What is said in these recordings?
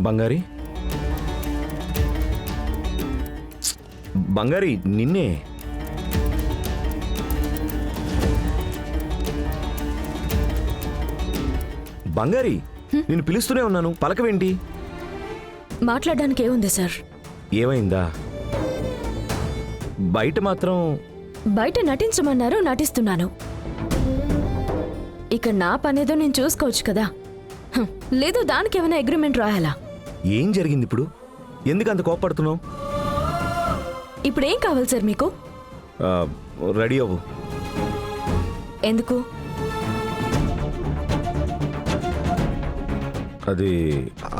బంగారి బంగారి నిన్నే. బంగారి నేను పిలుస్తూనే ఉన్నాను, పలకవేంటి? మాట్లాడడానికి ఏముంది సార్? ఏమైందా? బయట మాత్రం బయట నటించమన్నారు, నటిస్తున్నాను. ఇక నా పనేదో నేను చూసుకోవచ్చు కదా. లేదు దానికి ఏమైనా అగ్రిమెంట్ రాయాలా? ఏం జరిగింది ఇప్పుడు? ఎందుకు అంత కోపడుతున్నావు? ఇప్పుడు ఏం కావాలి సార్ మీకు? రెడీ అవ్వు. ఎందుకు? అది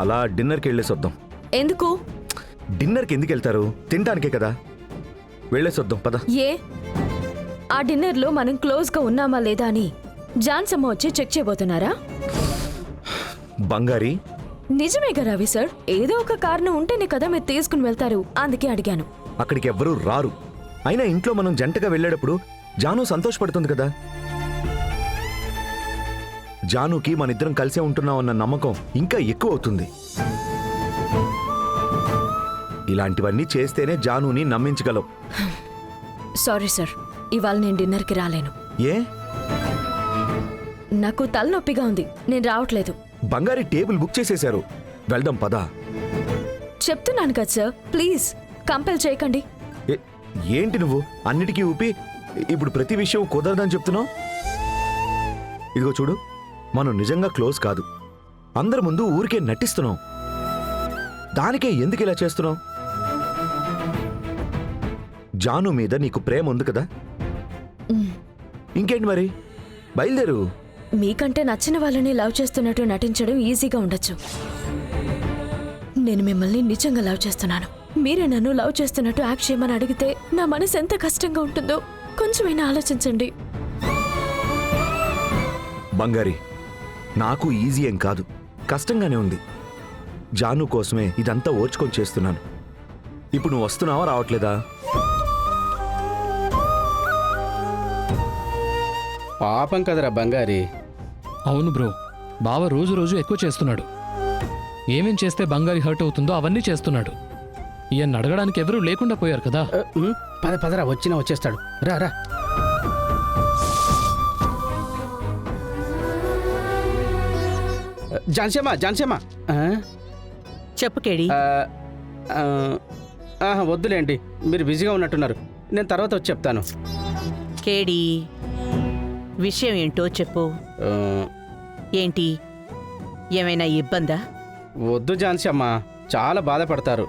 అలా డిన్నర్కి వెళ్ళేసి వద్దాం. ఎందుకు? డిన్నర్కి ఎందుకు వెళ్తారు? తినడానికే కదా. వెళ్ళేసి వద్దాం పద. ఏ ఆ డిన్నర్లో మనం క్లోజ్గా ఉన్నామా లేదా అని జాన్సమ్మ వచ్చి చెక్ చేయబోతున్నారా? బంగారి నిజమేగా రవి సార్, ఏదో ఒక కారణం ఉంటేనే కదా మీరు తీసుకుని వెళ్తారు, అందుకే అడిగాను. అక్కడికి ఎవ్వరూ రారు. అయినా ఇంట్లో మనం జంటగా వెళ్ళేటప్పుడు జాను సంతోషపడుతుంది కదా. జానుకి మనిద్దరం కలిసే ఉంటున్నామన్న నమ్మకం ఇంకా ఎక్కువ అవుతుంది. ఇలాంటివన్నీ చేస్తేనే జానుని నమ్మించగలవు. సారీ సార్, ఇవాళ నేను డిన్నర్కి రాలేను. ఏ? నాకు తలనొప్పిగా ఉంది, నేను రావట్లేదు. బంగారి టేబుల్ బుక్ చేసేశారు, వెళ్దాం పదా. చెప్తున్నాను కదా సార్, ప్లీజ్ కంపెల్ చేయకండి. ఏంటి నువ్వు అన్నిటికీ ఊపి ఇప్పుడు ప్రతి విషయం కుదరదని చెప్తున్నావు? ఇదిగో చూడు, మనం నిజంగా క్లోజ్ కాదు. అందరి ముందు ఊరికే నటిస్తున్నాం. దానికే ఎందుకు ఇలా చేస్తున్నావు? జాను మీద నీకు ప్రేమ ఉంది కదా. ఇంకేంటి మరి, బయలుదేరు. మీకంటే నచ్చిన వాళ్ళని లవ్ చేస్తున్నట్టు నటించడం ఈజీగా ఉండొచ్చు. నేను మిమ్మల్ని నిజంగా లవ్ చేస్తున్నాను. మీరే నన్ను లవ్ చేస్తున్నట్టు యాక్ట్ చేయమని అడిగితే నా మనసు ఎంత కష్టంగా ఉంటుందో కొంచెమైనా ఆలోచించండి. బంగారి, నాకు ఈజీ ఏం కాదు, కష్టంగానే ఉంది. జాను కోసమే ఇదంతా ఓర్చుకొని చేస్తున్నాను. ఇప్పుడు నువ్వు వస్తున్నావా రావట్లేదా? పాపం కదరా బంగారి. అవును బ్రో, బావ రోజు రోజు ఎక్కువ చేస్తున్నాడు. ఏమేం చేస్తే బంగారి హర్ట్ అవుతుందో అవన్నీ చేస్తున్నాడు. ఈయన్ని అడగడానికి ఎవరూ లేకుండా పోయారు కదా. పద పదరా, వచ్చేస్తాడు. రా రా. జాన్సమ్మా చెప్పు కేడి. వద్దులేండి, మీరు బిజీగా ఉన్నట్టున్నారు. నేను తర్వాత వచ్చి చెప్తాను. కేడి, విషయం ఏంటో చెప్పు. ఏంటి, ఏమైనా ఇబ్బందా? వద్దు జాన్సమ్మ, చాలా బాధపడతారు.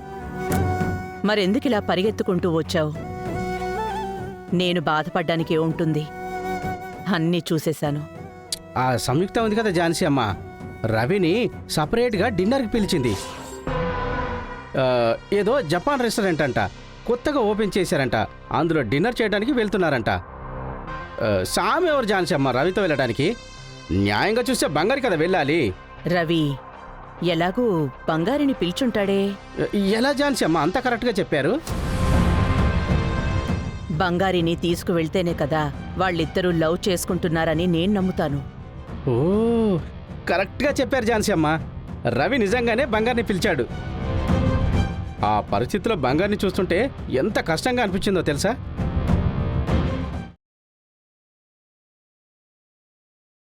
మరెందుకు ఇలా పరిగెత్తుకుంటూ వచ్చావు? నేను బాధపడ్డానికి ఏముంటుంది, అన్నీ చూసేశాను. ఆ సంయుక్త ఉంది కదా జాన్సమ్మ, రవిని సపరేట్గా డిన్నర్కి పిలిచింది. ఏదో జపాన్ రెస్టారెంట్ అంట, కొత్తగా ఓపెన్ చేశారంట. అందులో డిన్నర్ చేయడానికి వెళ్తున్నారంట. సామె ఎవరు జాన్సమ్మ రవితో వెళ్ళడానికి? న్యాయంగా చూస్తే బంగారి కదా వెళ్ళాలి. రవి ఎలాగూ బంగారిని పిలుచుంటాడే. ఎలా జాన్సమ్మ అంత కరెక్ట్గా చెప్పారు? బంగారిని తీసుకువెళ్తేనే కదా వాళ్ళిద్దరూ లవ్ చేసుకుంటున్నారని నేను నమ్ముతాను. ఓ, కరెక్ట్గా చెప్పారు జాన్సమ్మ. రవి నిజంగానే బంగారిని పిలిచాడు. ఆ పరిస్థితిలో బంగారిని చూస్తుంటే ఎంత కష్టంగా అనిపించిందో తెలుసా?